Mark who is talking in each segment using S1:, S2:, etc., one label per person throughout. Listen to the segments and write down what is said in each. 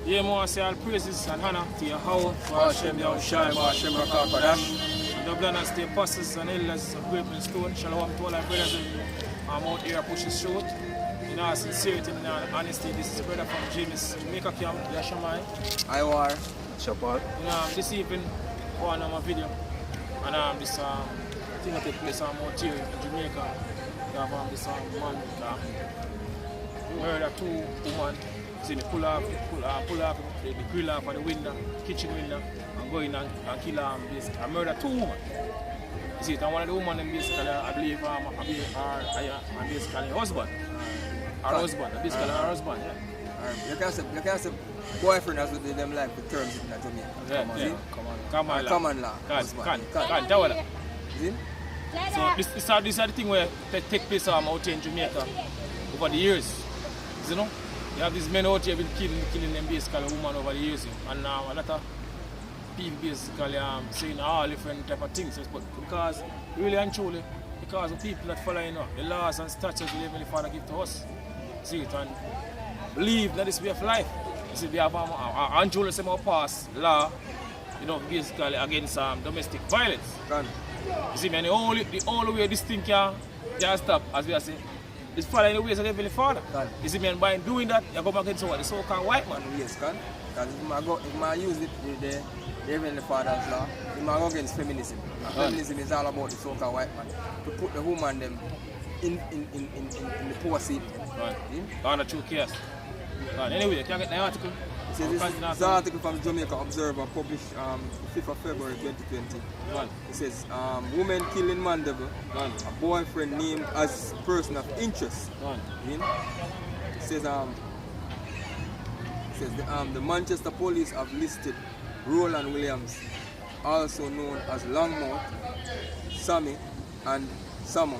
S1: Yeah, I say all praises and honor to Yahawah, Hashem, Yahawashi, Hashem, Rakapadash. Dublin and State pastors and elders of Grape and Stone. Shalom to all our brothers out here pushing short. In all sincerity and honesty, this is a brother from Jamaica camp, Yashamai.
S2: Yahawah. Chapal.
S1: This evening, on my video, and this thing that take place out here in Jamaica. You have this man murder 2 women. See, they pull off the grill off of the window, kitchen window, and go in and kill and murder 2 women. You see, and one of the women basically, I believe, basically her husband. Her husband, basically her husband, yeah.
S2: You can say boyfriend as with them like the terms in Jamaica. Common law.
S1: Can't tell that. So this are the thing where they take place out here in Jamaica over the years. You know? You have these men out here been killing them basically women over the years. And a lot of people basically saying all different type of things. But because really and truly, because of people that follow the laws and statutes the Heavenly Father give to us. See it and believe that this way of life. You see, we have and truly say more pass law, basically against domestic violence. You see, man, the only way this thing can stop, as we are saying, is following the ways of the Heavenly Father. You see, man, by doing that, you go back into what the so-called white man.
S2: Yes, because if I use it with the Heavenly Father's law, if I go against feminism. Feminism is all about the so-called white man. To put the woman them in the poor seat.
S1: On the true case. Anyway, you can get the article.
S2: So this is an article from Jamaica Observer published 5th of February 2020. It says, woman killed in Mandeville, a boyfriend named as person of interest. It says, the Manchester police have listed Roland Williams, also known as Longmouth, Sammy and Samo,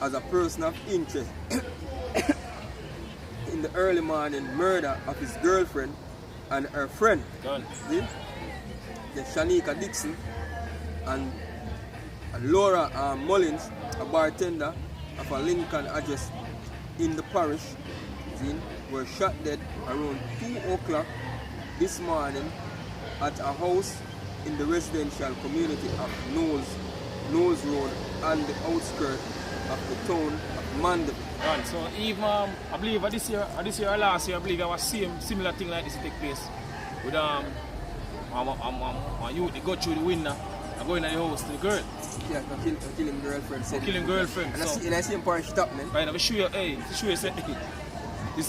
S2: as a person of interest in the early morning murder of his girlfriend and her friend, the Shanika Dixon and Laura Mullins, a bartender of a Lincoln address in the parish, were shot dead around 2 o'clock this morning at a house in the residential community of Knowles Road and the outskirts of the town of Mandeville.
S1: So even I believe this year or last year, I believe there was similar thing like this take place. With youth, they go through the window and go in the house to the girl.
S2: Yeah, killing girlfriend.
S1: Killing girlfriend.
S2: And I see him parish stop, man.
S1: Right, I'm sure you, this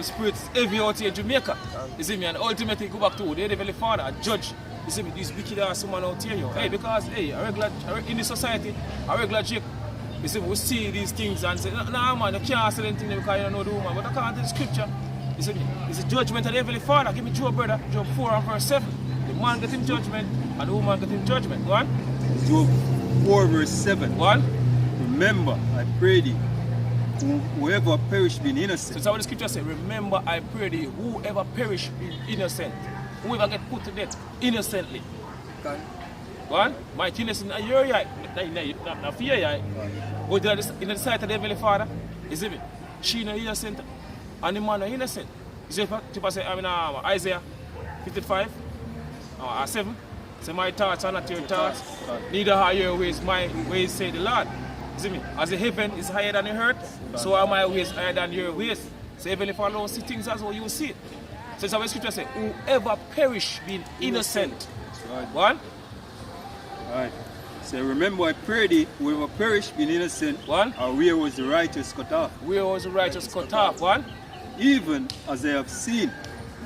S1: spirit is heavy out here in Jamaica. You see me, and ultimately go back to the Heavenly Father, a judge. You see me, this wicked ass woman out here, Hey, because in the society, a regular chick. You see, we see these things and say, nah man, you can't say anything because you don't know the woman. But according to the scripture, you see, it's a judgment of the Heavenly Father. Give me Job, brother, Job 4 and verse 7. The man get him judgment and the woman get him judgment. Go on.
S3: Job 4 verse 7.
S1: Go on.
S3: Remember, I pray thee, whoever perish being innocent.
S1: So that's what the scripture says. Remember, I pray thee, whoever perish being innocent. Whoever get put to death innocently.
S2: Okay.
S1: One, my innocent, you're right, not fear, right? But in the sight of the Heavenly Father, you see me? She no innocent and the man no innocent. You see, people say, Isaiah 55 or 7. Say, my thoughts are not your thoughts, neither are your ways, my ways, say the Lord. You see me? As the heaven is higher than the earth, so are my ways higher than your ways. So Heavenly Father don't see things as well you see it. So it's how the scripture says, whoever perish being innocent. One.
S3: Alright. So remember, I pray thee, whoever perish being innocent,
S1: one,
S3: or where was the righteous cut off?
S1: Where was the righteous cut off? One.
S3: Even as I have seen,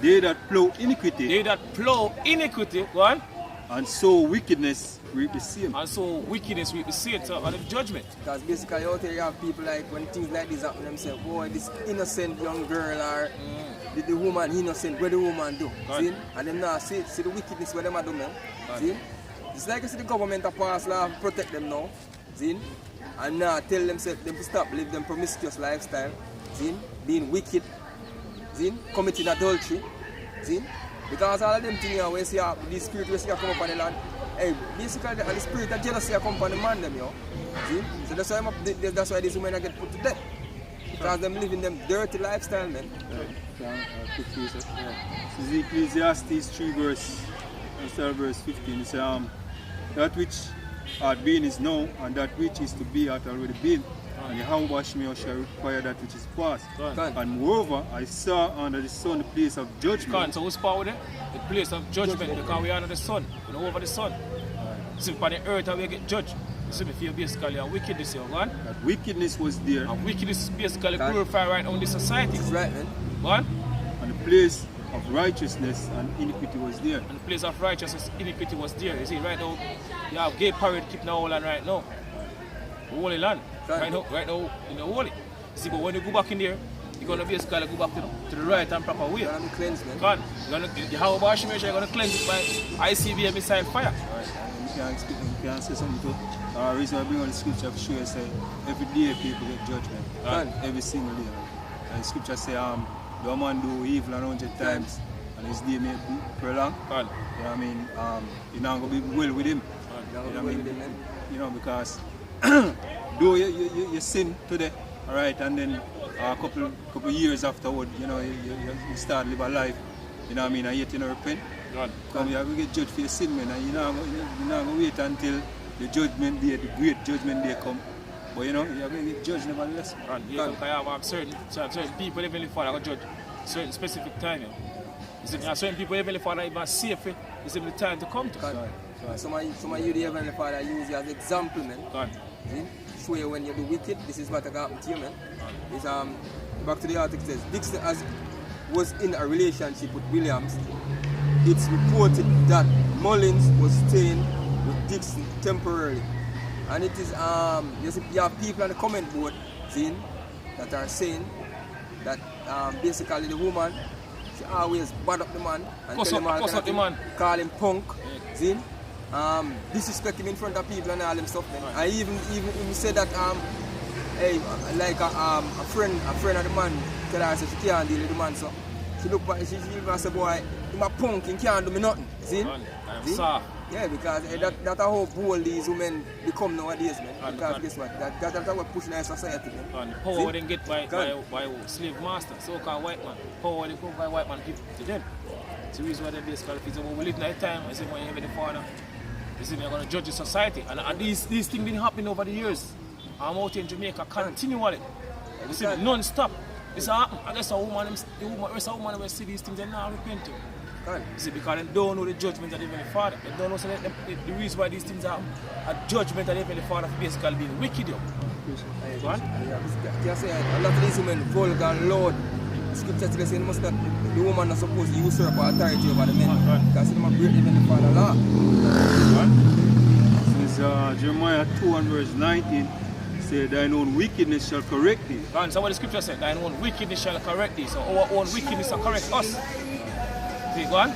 S3: they that plow iniquity.
S1: They that plow iniquity. One.
S3: And so wickedness reap the same.
S1: And so wickedness reap the same. So on the judgment.
S2: Because basically out there you have people like when things like this happen, them say, boy, this innocent young girl or the woman innocent, what the woman do? See? And them now see the wickedness where them are doing, man. See? It's like you see the government have passed law to protect them now, see? And now tell them to stop live them promiscuous lifestyle, see? Being wicked, see? Committing adultery, see? Because all of them things here, we see the spirit we see come up on the land, hey, basically the spirit of jealousy come upon the man them, see? So that's why these women get put to death. Because them living them dirty lifestyle, man.
S3: This is Ecclesiastes 3 verse 15. It says, that which hath been is now, and that which is to be hath already been. And Yahawashi shall require that which is past. And moreover, I saw under the sun the place of judgment.
S1: So who's power there? The place of judgment, because we are under the sun, you know, over the sun. See, upon the earth how we get judged. See, if you're basically a wickedness here, go on.
S3: That wickedness was there.
S1: And wickedness is basically glorified right now in the society.
S2: That's right, man.
S1: Go on.
S3: And the place of righteousness and iniquity was there.
S1: And the place of righteousness, iniquity was there. You see, right now, you have gay parade keeping the whole land right now. The holy land. Right now, in the holy. See, but when you go back in there, you're going to basically go back to the right and proper way.
S2: You're going to be cleansed, man.
S1: God, Yahawashi, you're going to cleanse it by ICB and missile fire.
S3: You can say something to the reason I bring on the scripture for sure say every day people get judgment. Every single day. And the scripture say the man do evil 100 times and his day may be prolonged. You know what I mean? You're not going to be well with him. You know what I mean? You know, because though you sin today, alright, and then a couple years afterward, you know, you start live a life, you know what I mean, and yet you don't repent. Because you have to get judged for your sin, man, and you're not going to wait until the judgment day, the great judgment day come. But you know, you're going to get judged nevertheless.
S1: Yeah, because I have certain people even Father go judge certain specific time. You see, certain people even Father even safe it, it's even the time to come to.
S2: Some of you, the Heavenly Father, use you as example, man. See? Show you when you do wicked, this is what happened to you, man. It's, back to the article, it says, Dixon was in a relationship with Williams. It's reported that Mullins was staying with Dixon temporarily. And it is, you have people on the comment board, see, that are saying that basically the woman, she always bad up the man and tell him all kind of call him punk, see? Disrespect him in front of people and all them stuff. I even said that hey, like a friend of the man tell her say she can't deal with the man, so she look back, she even say, boy, I'm a punk, he can't do me nothing. See? Yeah, because that's how bold these women become nowadays, man. Because guess what? That's what pushing our society, man.
S1: And power they get by slave master, so-called white man. Power they come by white man give to them. So the reason why they basically feel when we live in that time, I say when you have the father, you see, they're going to judge the society. And these things been happening over the years. I'm out in Jamaica continually. You see, non-stop. This happen. I guess a woman will see these things and now repent. You see, because they don't know the judgment of the Heavenly Father. They don't know the reason why these things happen. A judgment of the Heavenly Father for basically being wicked.
S2: Go on. Can say a lot of these women vulgar, loud. Scripture says the woman is supposed to usurp authority over the men. Because they don't break the Heavenly Father law.
S3: This is Jeremiah 2 and verse 19. Say, thine own wickedness shall correct thee.
S1: So what the scripture said, thine own wickedness shall correct thee. So our own wickedness shall correct us. See, go on.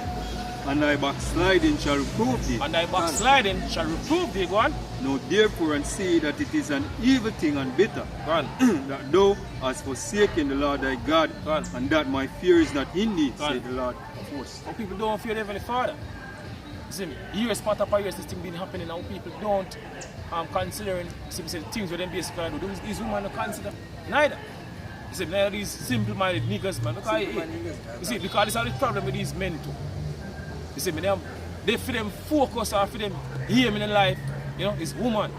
S3: And thy backsliding shall reprove thee.
S1: And thy backsliding shall reprove thee, go on.
S3: Know therefore and see that it is an evil thing and bitter.
S1: Go on.
S3: That thou hast forsaken the Lord thy God, and that my fear is not in thee, said the Lord of hosts.
S1: Some people don't fear the Heavenly Father. You see me? Years part of years this thing been happening now. People don't considering the things where them basically do. These women don't consider neither. You see, neither these simple-minded niggas, man. You see, because this is the problem with these men too. You see, they for them focus or for them aim in life, you know, is woman.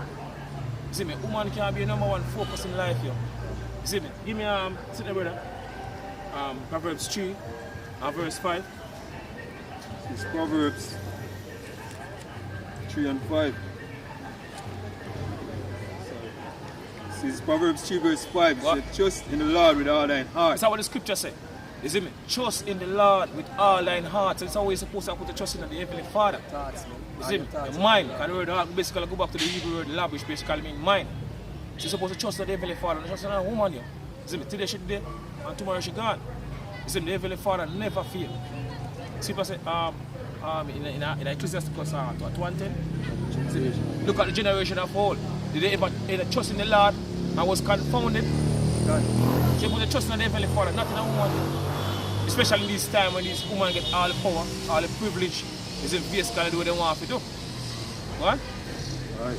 S1: You see me, woman can be number one focus in life, yo. You see me, give me sit there, brother. Proverbs 3 and verse 5.
S3: It's Proverbs 3 and 5. This is Proverbs 3 verse 5. It says, trust in the Lord with all thine heart.
S1: That's what the scripture says. You see me? Trust in the Lord with all thine heart. So it's always supposed to put the trust in the Heavenly Father. You see me? The mind. And the word basically go back to the Hebrew word lab, which basically means mind. So you're supposed to trust in the Heavenly Father. Not trust in a woman here. You see me? Today she dead and tomorrow she gone. You see me? The Heavenly Father never fail. See what I say? In Ecclesiastes 1:10. Look at the generation of old. Did they ever trust in the Lord and was confounded? They put the trust in the Heavenly Father, not in a woman. Especially in this time when these women get all the power, all the privilege, is in basically do what they want to do. Go on?
S3: Alright.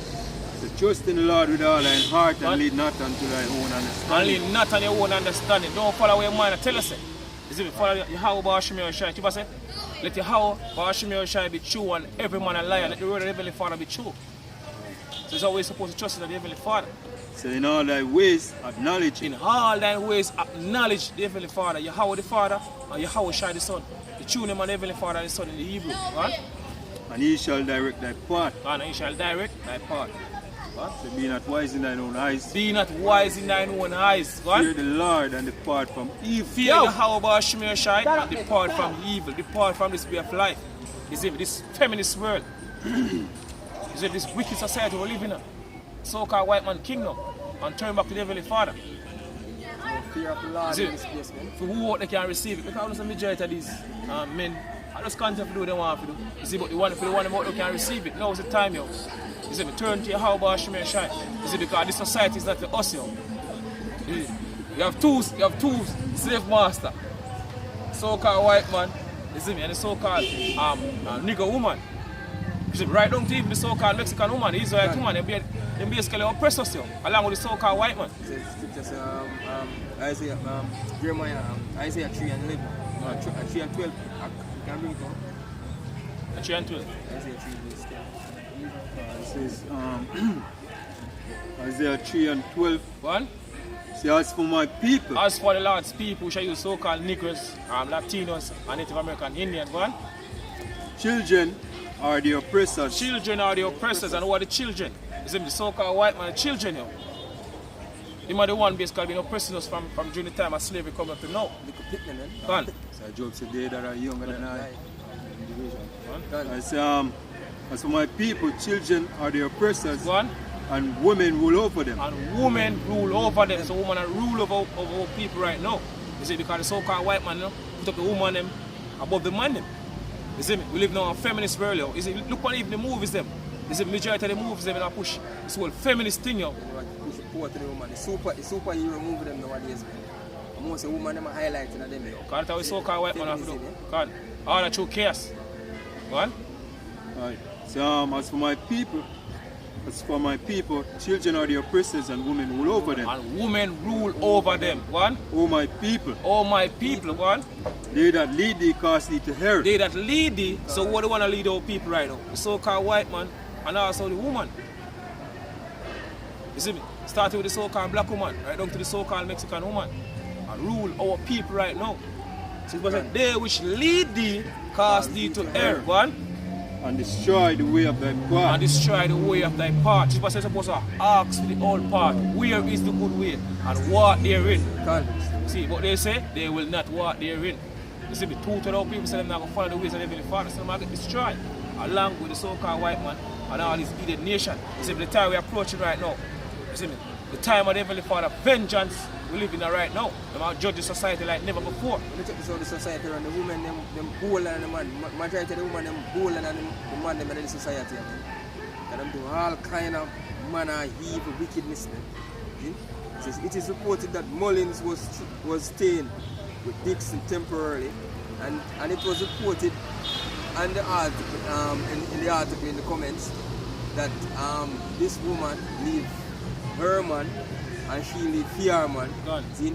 S3: So trust in the Lord with all thine heart and lead not unto thy own understanding.
S1: And lean not on your own understanding. Don't follow your mind. I tell us it. You see, follow Yahawah. You say, let Yahawah be true and every man a liar. Let the word of the Heavenly Father be true. So it's always supposed to trust in the Heavenly Father.
S3: So in all thy ways acknowledge
S1: In
S3: him.
S1: all thy ways acknowledge the Heavenly Father, Yahawah the Father and Yahawashi the Son. The true name of the Heavenly Father and the Son in the Hebrew. Right?
S3: And he shall direct thy path.
S1: And he shall direct thy path. Right?
S3: So be not wise in thine own eyes.
S1: Be not wise in thine own eyes. Right?
S3: Fear the Lord and depart from evil.
S1: Fear Yahawah and depart from evil. Depart from this way of life. You see, this feminist world. You see, this wicked society we live in. So-called white man kingdom. And turn back to the Heavenly Father.
S2: Fear of the Lord in this place, man.
S1: For who they can receive it. Because the majority of these men, I just can't do what they want to do. You see, but the one about they can receive it. Now is the time, yo. You see, turn to Yahawah. You see, because this society is not for us, yo. You have two slave master. So-called white man, you see me, and the so-called nigger woman. You see, right down to even the so-called Mexican woman, the Israelite woman, they basically oppress us, yo, along with the so-called white man.
S2: Isaiah, Jeremiah, Isaiah 3 and 11, 3 and 12. You can bring it on.
S1: 3 and 12.
S2: Isaiah 3 verse 10.
S3: It says, Isaiah 3 and 12.
S1: One.
S3: See, as for my people,
S1: As for the Lord's people, shall use so-called Negroes, Latinos, and Native American Indians, one.
S3: children are the oppressors.
S1: Children are the oppressors, and who are the children? Is the so-called white man, the children, yo. They are the one basically been oppressing us from during the time of slavery coming up to now. Gone.
S3: So Job said they that are younger than I.
S1: Gone.
S3: I say, as for my people, children are the oppressors,
S1: Gone.
S3: and women rule over them.
S1: And women rule over them. So women are rule over people right now. You see, because the so-called white man, you know, put up the woman them above the man them. You see me? We live now in a feminist world, yo. You see, look what even the movies them. You see, majority of the movies them in a push. It's whole feminist thing, yo.
S2: Push support to the woman. The superhero movie them nowadays, man. And most of the women them are highlighting them, yo.
S1: Because that's how so-called white man have to do. Because all that true chaos. Go on.
S3: Right. So as for my people, children are the oppressors and women rule over them.
S1: And women rule over them. One.
S3: O my people.
S1: Oh my people, one.
S3: They that lead thee cast thee to hell.
S1: They that lead thee, so what do want to lead our people right now? The so-called white man and also the woman. You see me? Starting with the so-called black woman, right down to the so-called Mexican woman. And rule our people right now. So it was like, they which lead thee cast thee to hell. One.
S3: And destroy the way of thy path.
S1: And destroy the way of thy path. Jesus was supposed to ask for the old path. Where is the good way? And walk therein. See, but they say they will not walk therein. You see, the truth of our people say they're not going to follow the ways of the Heavenly Father. So they're going to get destroyed. Along with the so-called white man and all these idiot nation. You see, the time we're approaching right now. You see me? The time of the Heavenly Father, vengeance, we live in right now. They're going to judge the society like never before.
S2: When you check this out, the society and the women, them bolder than the man. Majority of the women, them bolder than the man them in the society. And them do all kind of manner, evil, wickedness. It is reported that Mullins was staying with Dixon temporarily, and it was reported and the article, in the article in the comments that this woman leave her man and she leave her man,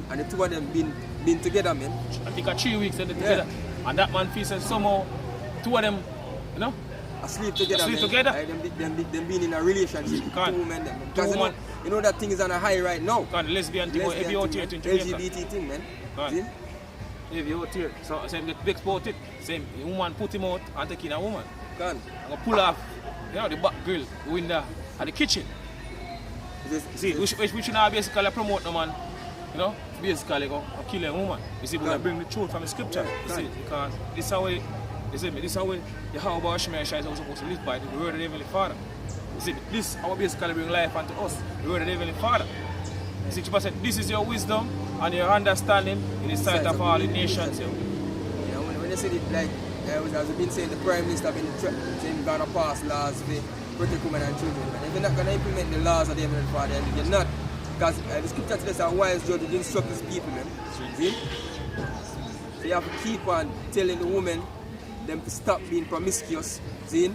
S2: and the two of them been together, man.
S1: I think 3 weeks they're together, and that man feels somehow two of them, you know,
S2: asleep together. Them being in a relationship with two women, man. Because you know that thing is on a high right now.
S1: The lesbian thing, every out here in Jamaica.
S2: LGBT thing, man.
S1: Every out here. So same they export it. Same the woman put him out and take in a woman. I'm gonna pull off, you know, the back grill, the window, and the kitchen. See, we should not basically promote no man, you know, basically go kill a woman. You see, we bring the truth from the scripture. You see, because this is how we, you see, this is how we, Yahawah is supposed to live by, the word of the Heavenly Father. You see, this is how we basically bring life unto us, the word of the Heavenly Father. You see, Jesus said, this is your wisdom and your understanding in the sight of all the nations.
S2: Yeah, when they said it, like, as we've been saying, the Prime Minister been saying gonna pass laws for protect women and children. And if you're not going to implement the laws of the Heavenly Father, and you're not, because the scripture tells us a wise judge will instruct his people, man. See? So you have to keep on telling the women them to stop being promiscuous. See?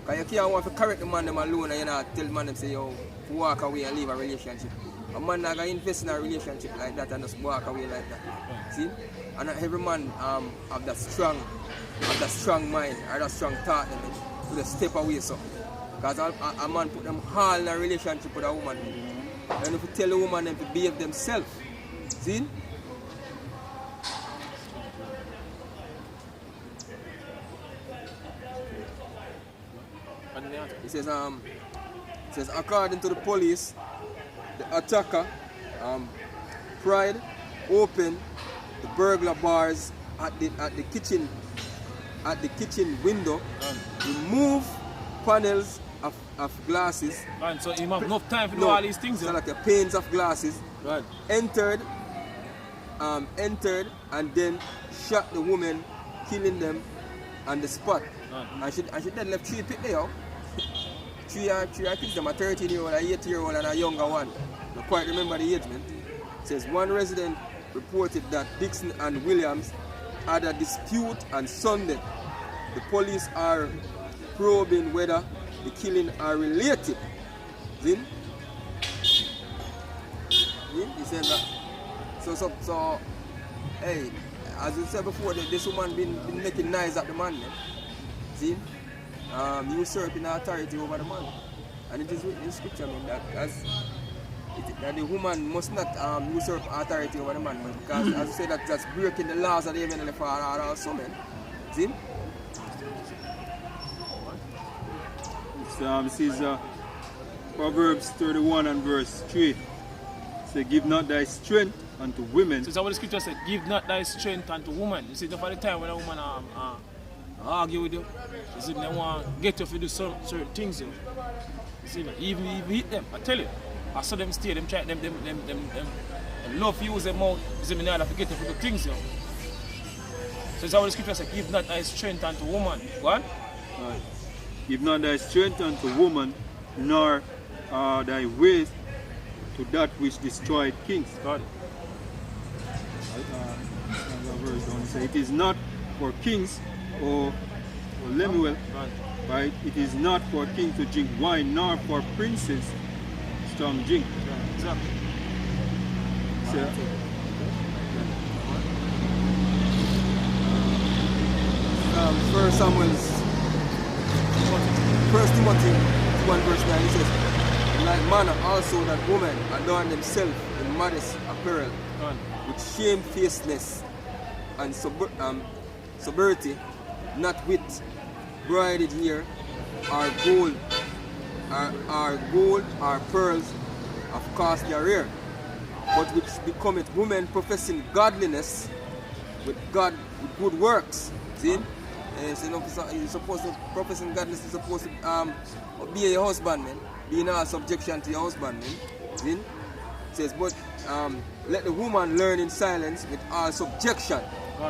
S2: Because you can't want to correct the man them alone and you not tell the man them say, yo, walk away and leave a relationship. A man not going to invest in a relationship like that and just walk away like that. See? And every man have that strong mind or that strong thought to just step away so. Because a man put them all in a relationship with a woman. And if you tell the woman them to behave themselves, see? It says according to the police, the attacker pried open the burglar bars at the kitchen window, remove panels of glasses.
S1: Man, so you have enough time to do all these things.
S2: So like the panes of glasses.
S1: Right.
S2: Entered and then shot the woman, killing them on the spot. And she then left 3 people there. Three kids, them a 13-year-old, a 8-year-old and a younger one. I quite remember the age, man. It says one resident reported that Dixon and Williams had a dispute on Sunday. The police are probing whether the killing are related. See? He said that. So, hey, as we said before, this woman been making nice at the man. See? Usurping authority over the man. And it is written in scripture, man, that the woman must not usurp authority over the man, man, because as I say, that's breaking the laws of the Heavenly Father also, man. See?
S3: This is Proverbs 31 and verse 3. Say, give not thy strength unto women.
S1: So that's what the scripture said, give not thy strength unto woman. You see, for the time when a woman argue with you, you see, they want to get you to do certain things. You see, even hit them, I tell you. I saw them stay, them try, them love to use their mouth, you see, they have to get you to do things. You. So that's what the scripture said, give not thy strength unto woman. What?
S3: Right. Give not thy strength unto woman, nor thy ways to that which destroyed kings.
S1: God.
S3: It is not for kings or Lemuel, right? It is not for king to drink wine, nor for princes strong drink.
S1: Exactly.
S3: So,
S2: First Timothy 1 verse 9, it says, in like manner also that women adorn themselves in modest apparel, with shamefacedness and sobriety, not with braided hair, or gold, or pearls of costly array, but which becometh women professing godliness with good works. See? So you're supposed to professing godliness, you're supposed to obey your husband, man. Be in all subjection to your husband, man. See? It says, but let the woman learn in silence with all subjection.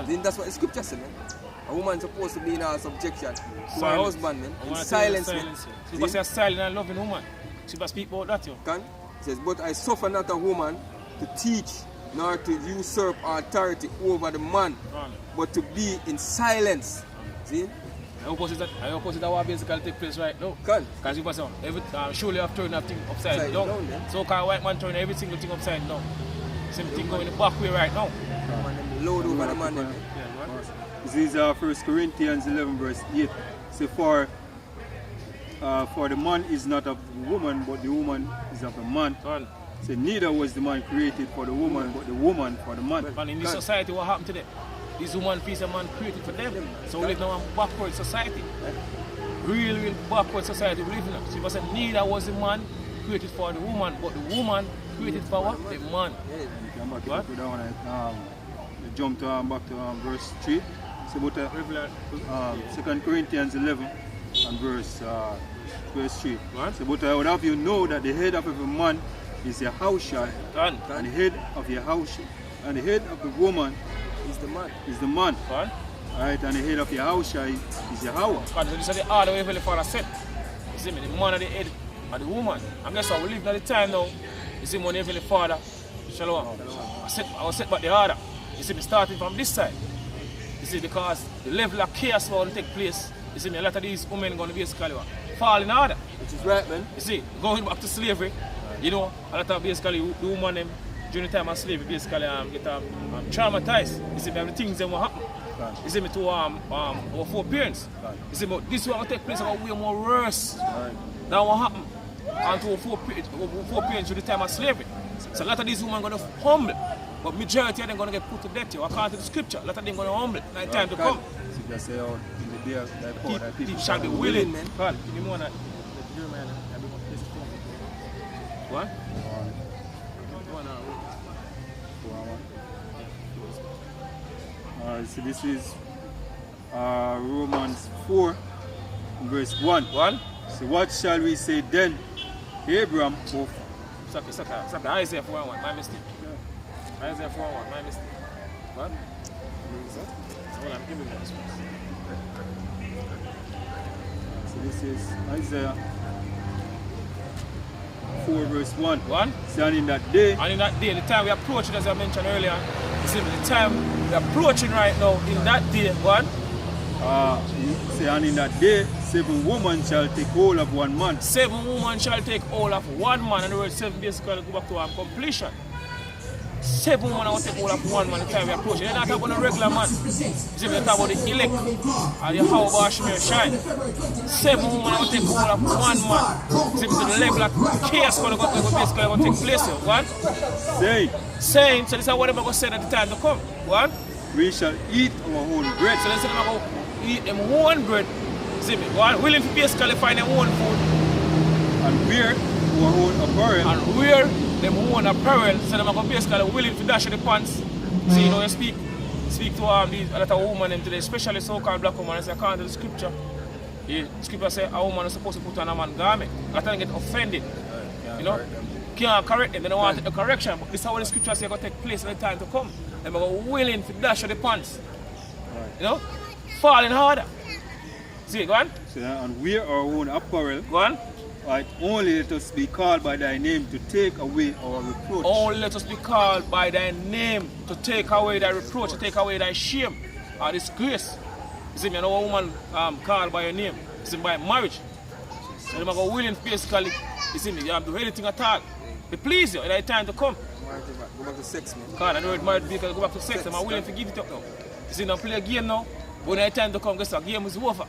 S2: Then that's what the scripture says, man. A woman is supposed to be in all subjection to her husband, man. In silence, man.
S1: She must be a silent and loving woman. She must speak about that, yo.
S2: It says, but I suffer not a woman to teach, nor to usurp authority over the man, but to be in silence. See?
S1: I opposite that what basically take place right now. Because you must know, surely you have turned that thing upside down. So can white man turn every single thing upside down. Same thing going the back way right now.
S2: Load over the man.
S3: This is 1 Corinthians 11 verse 8. So for the man is not of the woman, but the woman is of the man. So neither was the man created for the woman, but the woman for the man.
S1: And in this society, what happened to them? This woman piece of man created for them. So we live now in a backward society. Real backward society we live in. So you say neither was the man created for the woman, but the woman created for what? The man. What?
S3: Jump to back to verse 3. So about 2 Corinthians 11 and verse 3.
S1: What?
S3: So but I would have you know that the head of every man is Yahawashi, and the head of Yahawashi, and the head of the woman
S2: is the man.
S1: What?
S3: Right, and the head of Yahawashi is Yahawah.
S1: So this is the order where the Father said. You see me, the man of the head of the woman. And guess what? We live in the time now. You see, when the Heavenly Father, Shalom, I was set back the order. You see me starting from this side. You see, because the level of chaos will take place. You see me, a lot of these women are going to basically fall in order.
S2: Which is right, man.
S1: You see, going back to slavery, you know, a lot of basically the woman them during the time of slavery basically get traumatized. You see, the things that will happen. You see me to our foreparents. You see, but this will take place way more worse than what happened and to our foreparents during the time of slavery. So a lot of these women are going to humble, but majority of them are going to get put to death. According to the scripture, a lot of them are going to humble. Like time to come.
S3: So just say out in the day of that poor, that people
S1: shall be willing, man. What?
S3: So this is Romans 4, verse 1. So what shall we say then? Abraham of...
S1: Exactly. Isaiah 4:1, my mistake. Isaiah 4:1, my mistake. What? Well, I'm giving that response.
S3: So this is Isaiah 4 verse 1. So and in that day,
S1: the time we approach it, as I mentioned earlier, you see, the time we're approaching right now, in that day,
S3: say, and in that day, 7 women shall take hold of one man.
S1: 7 women shall take hold of one man, and the word 7 basically go back to completion. 7 women will take hold of one man the time we approach. They're not talking about a regular man. You see, they're talking about the elect and the Yahawashi. 7 women will take hold of one man. You see, to the level of chaos going to take place here. What? Saying, so this is what they're going to say at the time to come. What?
S3: We shall eat our own bread.
S1: So they say they're going to eat them own bread. See me? What? Willing to basically find their own food.
S3: And wear our own apparel.
S1: And wear them own apparel, so they're going to basically willing to dash the pants. So you know, you speak to these a lot of women them today, especially so-called black women, and say, according to the scripture, the scripture says a woman is supposed to put on a man's garment. A lot of them get offended. You know? Can't correct them, they don't want a correction. But this is how the scripture says it's going to take place in the time to come. They're going to willing to dash the pants. You know? Falling harder. See, go on.
S3: So, and wear our own apparel.
S1: Go on.
S3: Right, only let us be called by thy name to take away our reproach.
S1: Only let us be called by thy name to take away thy reproach, to take away thy shame or disgrace. You see me, I know a woman called by your name. You see me, by marriage. So they're going willing basically, you see me, you have to do anything at all. They please you, it's time to come.
S2: Go back to sex, man.
S1: God, I know it married because go back to sex, I'm willing to give it up now. You see, now play a game now, when it's time to come, guess what, game is over.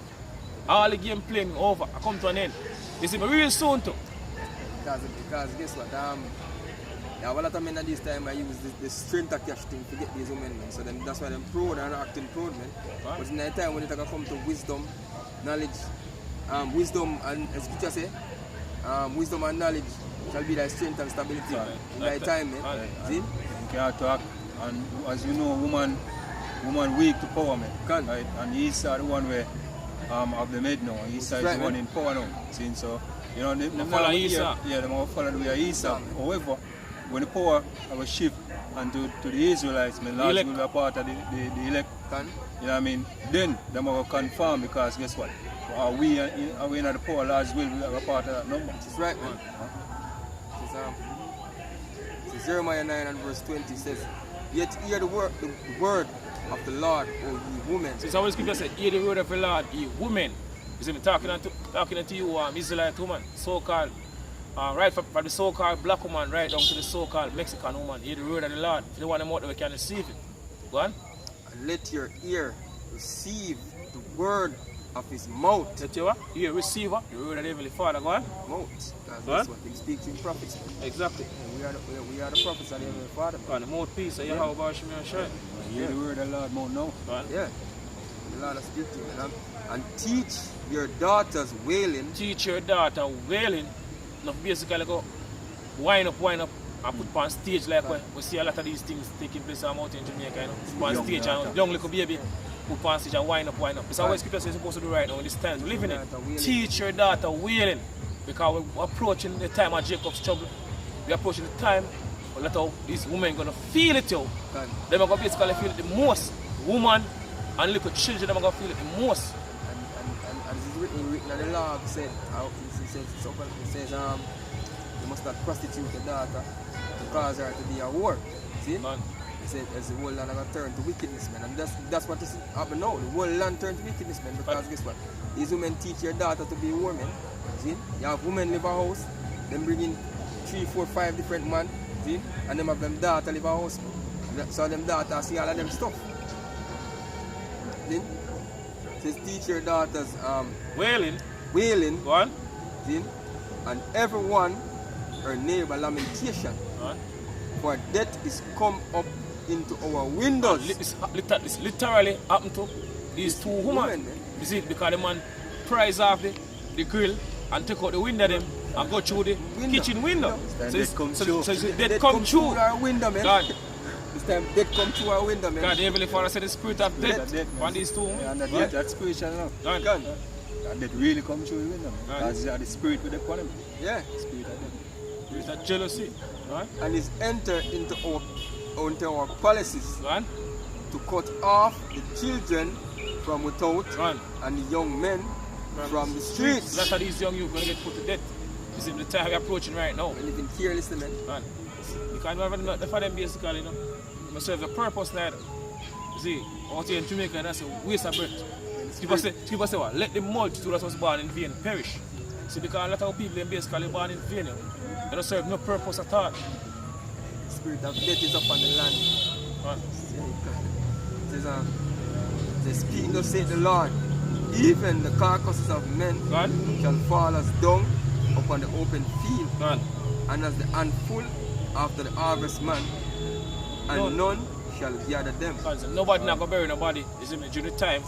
S1: All the game playing over, I come to an end. You see me real soon too.
S2: Because guess what? Yeah, a lot of men at this time I use the strength of cash thing to get these women, man. So then that's why they're proud and acting proud, man. Right. But in that time when it come to wisdom, knowledge, wisdom and as scripture say, wisdom and knowledge shall be thy strength and stability in thy time, man. See?
S3: You can't talk, and as you know, woman weak to power, man. Right? And he's the one where of the maid now, and Esau is the one in power now. See? So, you know, they
S1: follow Esau.
S3: Yeah, they follow the way of Esau. However, when the power of a shift and to the Israelites, man, large will be a part of the elect. You know what I mean? Then they will confirm, because guess what? Are we in the power, large will be a part of that number.
S2: That's right, man. So Jeremiah 9 and verse 20 says, yet hear the word of the Lord, O ye women.
S1: So it's always scripture says, hear the word of the Lord, ye women. You see me talking to you, Israelite woman, so-called, right from the so-called black woman right down to the so-called Mexican woman. Hear the word of the Lord. If you want them out there, we can receive it. Go on.
S2: And let your ear receive the word of his mouth.
S1: Let your ear receive the word of the Heavenly Father. Go on.
S2: Mouth. That's what he speaks in prophets.
S1: Exactly.
S2: And we are the prophets of the Heavenly Father.
S1: And the mouthpiece of Yahawashi.
S3: Hear the word of the Lord mouth now.
S2: Yeah. The Lord speaks to you. And teach your daughters wailing.
S1: Teach your daughter wailing. Now basically go wind up and put on stage like we see a lot of these things taking place out in Jamaica, you know. Put on stage and young little baby put on stage and wind up. It's always scripture says supposed to do right now in this time. We live in it. Teach your daughter wailing. Because we're approaching the time of Jacob's trouble. We're approaching the time a lot of these women are gonna feel it too. They're gonna basically feel it the most. Woman and little children are gonna feel it the most.
S2: And this is written in the law, it says you must not prostitute your daughter to cause her to be a whore. See? He said, as the whole land are going to turn to wickedness, man. And that's what is happening now. The whole land turn to wickedness, man. Because guess what? These women teach your daughter to be a woman. See? You have women live a house, them bring in 3, 4, 5 different men, see? And them have them daughter live a house. So them daughter see all of them stuff. See? Says teach your daughters wailing.
S1: Go on.
S2: See? And everyone her neighbor lamentation. For death is come up into our windows.
S1: This literally happened to these two women. You see, because the man pries off the grill and take out the window them and go through the kitchen window. So death come through
S2: our window, man.
S1: God.
S2: This time death come through our window, man.
S1: God, the Heavenly Father said the spirit of death on these two women.
S3: Yeah, and that's spiritual enough.
S2: God.
S3: And that really come through the window, man. That's the spirit with the them.
S2: Yeah.
S3: Spirit of death.
S1: There is that jealousy. Right?
S2: And it's entered into our palaces
S1: Right?
S2: to cut off the children from without and the young men from the streets.
S1: That's how these young youth going to get put to death. You see, the time we're approaching right now.
S2: We're living carelessly, man.
S1: Right? You can't have enough for them basically, you know. They serve the purpose neither. You see, out here in Jamaica, that's a waste of breath. People say what? Let the multitude that was born in vain perish. See, because a lot of people in basically born in vain. They don't serve no purpose at all.
S2: The spirit of death is upon the land.
S1: Right?
S2: It says, speaking to say the Lord, even the carcasses of men shall fall as dung upon the open field, and as the handful after the harvest man, and none shall gather them.
S1: Nobody not going to bury nobody. You see me, during the time,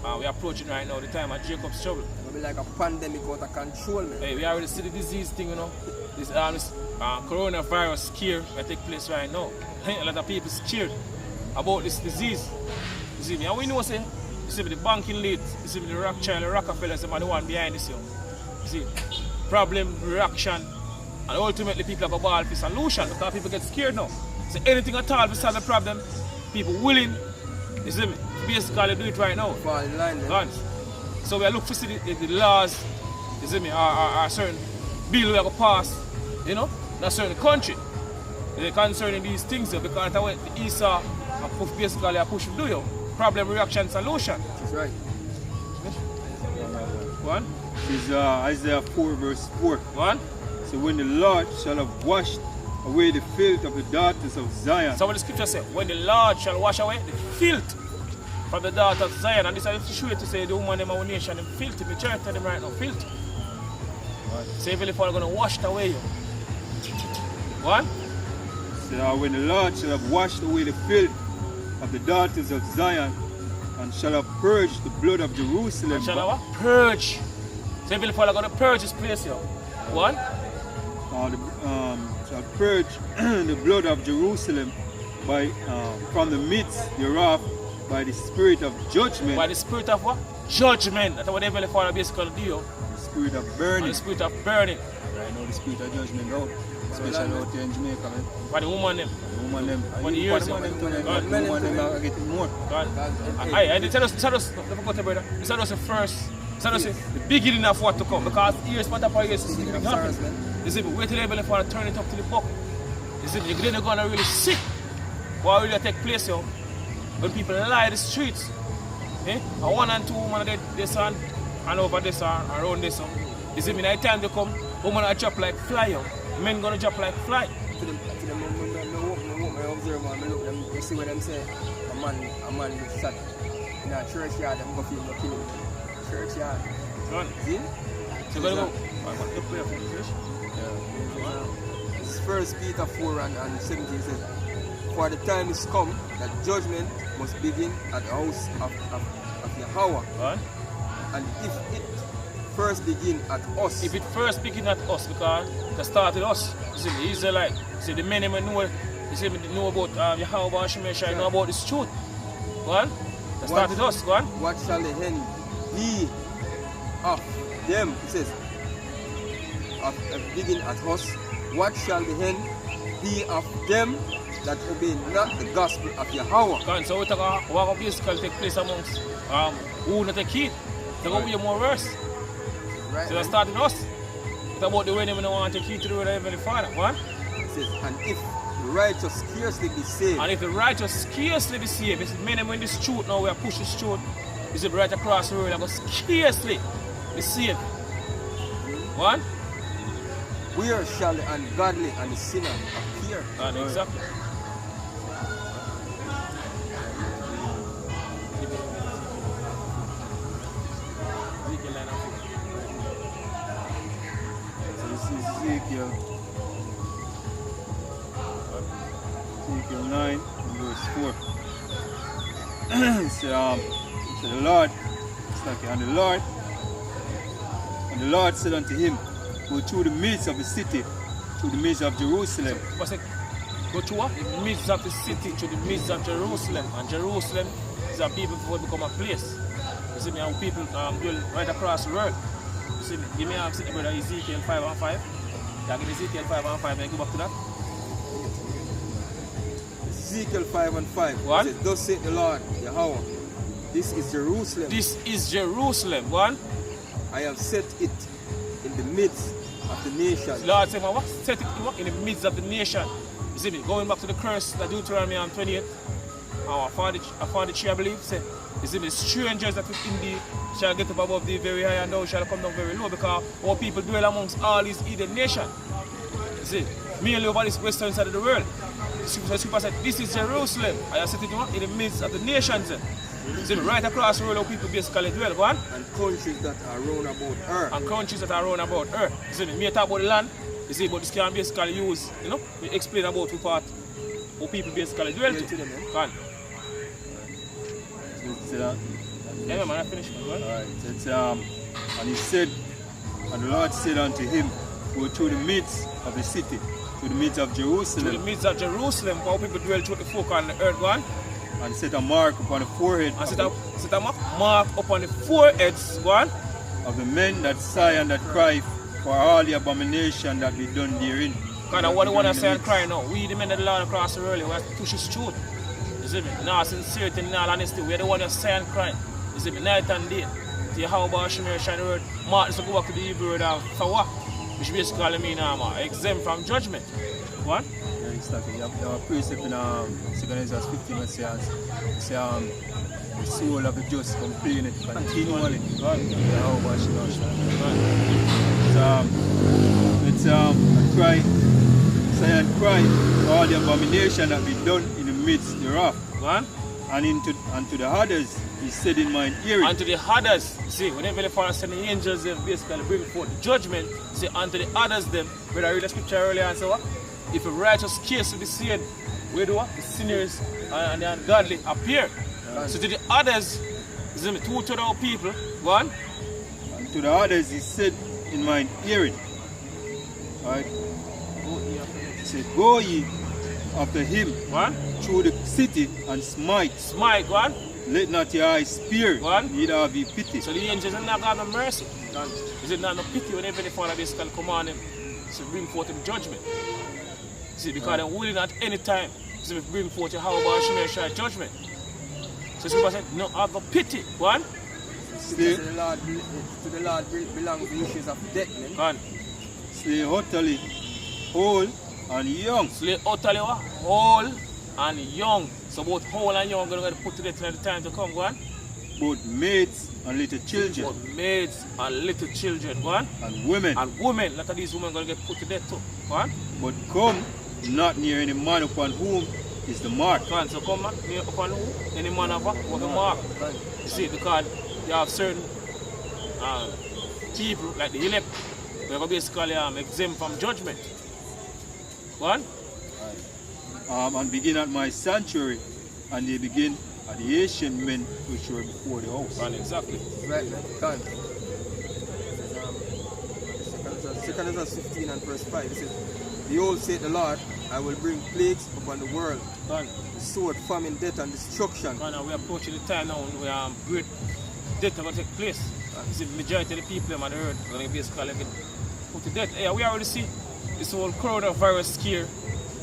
S1: we're approaching right now, the time of Jacob's trouble.
S2: It'll be like a pandemic out of control, man.
S1: Hey, we already see the disease thing, you know. This coronavirus scare that take place right now. A lot of people scared about this disease. You see me, and we know, say, you see me, the banking lead, you see me, the Rothschild, the Rockefeller, the one behind this, you see, problem, reaction, and ultimately people have a ball for solution because people get scared now. So anything at all to solve the problem, people willing, you see me, basically do it right now.
S2: Fall in line, man.
S1: So we look for see the laws, you see me, are certain bill we have to pass, you know, in a certain country. They're concerning these things because that's what the ESA basically are pushing to do, you. Problem, reaction, solution.
S2: That's right.
S1: One.
S3: This is Isaiah 4 verse 4.
S1: One.
S3: So when the Lord shall have washed away the filth of the daughters of Zion.
S1: So what the scripture says, when the Lord shall wash away the filth from the daughters of Zion, and this is to show you to say the woman in our nation, them filthy, we try to tell them right now, filthy. So if people are going to wash it away, you. One.
S3: So when the Lord shall have washed away the filth of the daughters of Zion, and shall have purged the blood of Jerusalem.
S1: And shall have purge. So if people are going to purge this place, you. One.
S3: Shall purge the blood of Jerusalem by from the midst thereof by the spirit of judgment.
S1: By the spirit of what? Judgment. That's what the Heavenly Father basically do.
S3: The spirit of burning.
S1: And the spirit of burning.
S3: I know the spirit of judgment now. Especially out here in Jamaica, man.
S1: For the woman them.
S3: The woman them.
S1: For the years.
S3: The woman them are getting more.
S1: God. And tell us, don't forget brother. This is the first, this is the beginning of what to come. Because years, part of our years, is going to happen. You see, wait till the Heavenly Father turn it up to the buck. You see, you're then going to really see what will take place here when people lie the streets. And 1 and 2 women this and over this and around this. You see, by the time they come, women are drop like fly. Men gonna drop like fly.
S2: To them, I observe and I look them, you see what them say. A man is shot in a churchyard, them go feel no killing him. Churchyard. See?
S1: So go.
S2: This is 1 Peter 4 and 17 says, for the time is come that judgment must begin at the house of Yahawah.
S1: Right.
S2: And if it first begin at us.
S1: If it first begin at us, because it started us. You see, the Israelite, you see, the men know, you see, know about Yahawashi, know about this truth. Go on. That started us. Go on.
S2: What shall the end be of them? It says, begin at us. What shall the end be of them that obey not the gospel of Yahawah?
S1: Go on. So we talk about what basically take place amongst who not take heed. They're going to be more worse.
S2: Right,
S1: so that started us. It's about the way they don't want to take heed to the word of Heavenly Father. What?
S2: It says, and if the righteous scarcely be saved.
S1: And if the righteous scarcely be saved, it's many when this truth now we are pushing this truth, is it right across the road, I go scarcely be saved. What?
S2: Where shall the ungodly and the sinner appear?
S1: And exactly.
S3: So this is Ezekiel 9 verse 4. So the Lord, it's like, and the Lord said unto him, go through the midst of the city, through the midst of Jerusalem.
S1: What's it? Go to what? The midst of the city, to the midst of Jerusalem. And Jerusalem is a people before it become a place. You see me, how people build right across the world. You see me, give me a brother Ezekiel 5 and 5. Yeah, give me Ezekiel 5 and 5, and go back to that.
S2: Ezekiel 5 and 5.
S1: What?
S2: It says, thus saith the Lord, Yahawah, this is Jerusalem.
S1: This is Jerusalem. One.
S2: I have set it in the midst of the nations.
S1: Lord said, what? Set it in the midst of the nation. You see me, going back to the curse that Deuteronomy 28. I found the tree, I believe, say, you see me, strangers that within thee shall get up above thee very high, and thou shall come down very low, because our people dwell amongst all these heathen nations. You see, mainly over this western side of the world. The scripture said, this is Jerusalem. I have set it in the midst of the nations. You see, right across the world, our people basically dwell. Go on.
S2: And countries that are round about earth.
S1: And countries that are round about earth. You see, me talk about the land. You see, but this can basically use, you know, we explain about two part how people basically dwell to them. Go on. Yeah, man, I finished.
S3: Alright, it's and he said, and the Lord said unto him, go through the midst of the city, to the midst of Jerusalem.
S1: To the midst of Jerusalem, how people dwell through the folk on the earth, go on.
S3: And set a mark upon the forehead.
S1: And set a mark upon the foreheads, go on.
S3: Of the men that sigh and that cry for all the abomination that be done therein.
S1: Kind of what they want to say and cry now. We, the men of the Lord across the world, we have to push his truth. You see me? Now, sincerity, now, honesty, we are the one that say and cry. You see me? Night and day. The Yahawashi, shine the word. Mark, let's go back to the Hebrew word of Tawah, which basically means exempt from judgment. What?
S3: Yeah, exactly. You have a precept in 2 Corinthians 15 that says, the soul of the just complaineth continually.
S1: God.
S3: Yahawashi, let's cry, say and cry for all the abomination that be done in the midst thereof.
S1: What?
S3: And unto the others he said in mine hearing.
S1: Unto the others, see, whenever the Father send the angels, they basically bring forth the judgment. See, unto the others, them, when I read the scripture earlier and say, what? If a righteous case will be saved, where do what? The sinners and the ungodly appear. Right. So to the others, see me, 2/3 of people, one.
S3: And to the others he said in mine hearing. Right? He said, go ye after him.
S1: What?
S3: Through the city and smite.
S1: Smite, one.
S3: Let not your eyes spear,
S1: What?
S3: neither have ye pity.
S1: So the angels are not going to have no mercy. Is it not no pity whenever the Father basically command him to bring forth him judgment? See, because they're willing at any time to bring forth a Yahawashi judgment. So somebody said, no, have no pity. One.
S2: To the Lord belongs the issues of death.
S1: One.
S3: Slay utterly, whole and young.
S1: Slay utterly whole and young. So both whole and young are going to put to death in the time to come. Go on.
S3: Both maids and little children.
S1: Both maids and little children. Go on.
S3: And women.
S1: And women. A lot of these women are going to get put to death too. Go on.
S3: But come not near any man upon whom is the mark.
S1: Go on. So come near upon who? Any man upon the mark. You see, because you have certain people like the elect, they are basically exempt from judgment. Go on.
S3: And begin at my sanctuary, and they begin at the ancient men which were before the house.
S1: Right, exactly.
S2: Right, man. God. 2 Corinthians 15 and verse 5. It says, behold, saith the Lord, I will bring plagues upon the world.
S1: Done.
S2: Sword, famine, death, and destruction.
S1: Now we are approaching the time now where great death are going to take place. You see, the majority of the people on the earth are going to basically get put to death. Yeah, we already see this whole coronavirus scare,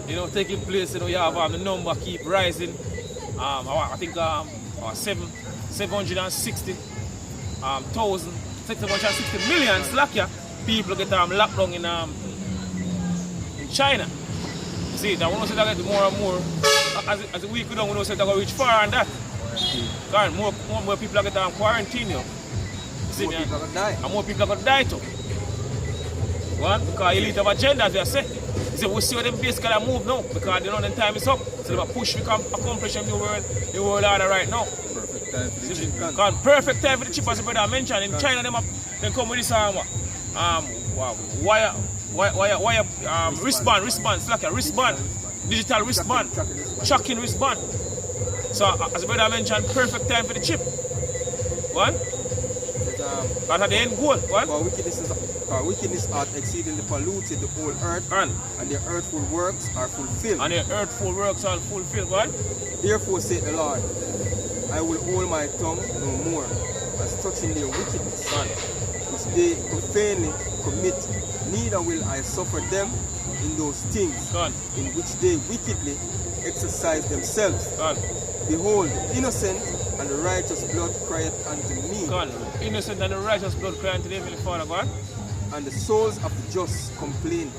S1: you know, taking place. You know, you have the number keep rising. I think 760 million slack, yeah, people get locked down in China. You See, that we know say that get more and more. As the week go down, we know say that go reach far and that. Because more people are getting quarantine, you know. See
S2: More
S1: me?
S2: people are gonna die.
S1: And more people are going to die too. One, because elite have agenda, as we say. See, we see how them basically move now, because they know the time is up. So they push, we can accomplish a new world order right now.
S3: Perfect time for the chip.
S1: Because perfect time for the chip, as the brother mentioned. In China, they come with this wristband. It's like a wristband. Digital wristband. Tracking wristband. So, as the brother mentioned, perfect time for the chip. One. But at the end goal, what?
S2: For wickedness hath exceedingly polluted the whole earth, and their earthful works are fulfilled.
S1: What?
S2: Therefore saith the Lord, I will hold my tongue no more, as touching their wickedness, which they profanely commit, neither will I suffer them in those things in which they wickedly exercise themselves. Behold, the innocent and the righteous blood crieth unto me.
S1: Innocent and the righteous blood cry unto the Heavenly Father, God.
S2: And the souls of the just complain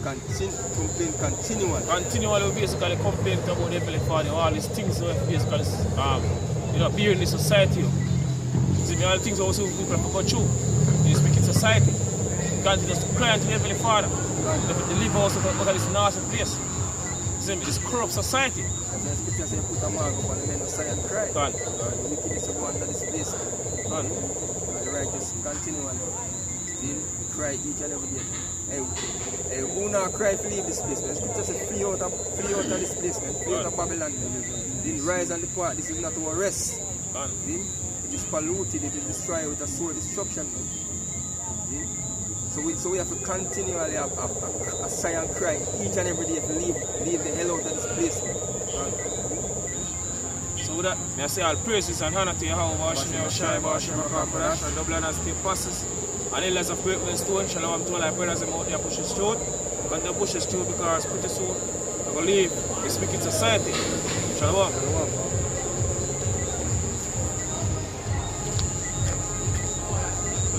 S2: continually.
S1: Continually, we basically complain about the Heavenly Father, all these things that we basically bear in the society. See, all the things also people have to go through in this wicked society. God just cry unto the Heavenly Father. They deliver us out of this nasty place. See, this corrupt society.
S2: The scripture says, put a mark upon the men of Zion cry. The wickedness of one that is placed. And the righteous continually. See, cry each and every day. Hey, who now cry to leave this place? The scripture says, flee out of this place, man. Flee out of Babylon. Then rise and depart. This is not our rest. See? It is polluted, it is destroyed with a sword destruction. See? So we have to continually have a sigh and cry each and every day to leave the hell out of this place.
S1: So with that, may I say all praises and honor to Yahawashi, Yahawashi, and double honors to your pastors. And elders of Great Stone, shalom to all our brothers out there pushing through. And they push through because pretty soon they will leave this wicked society. Shalom.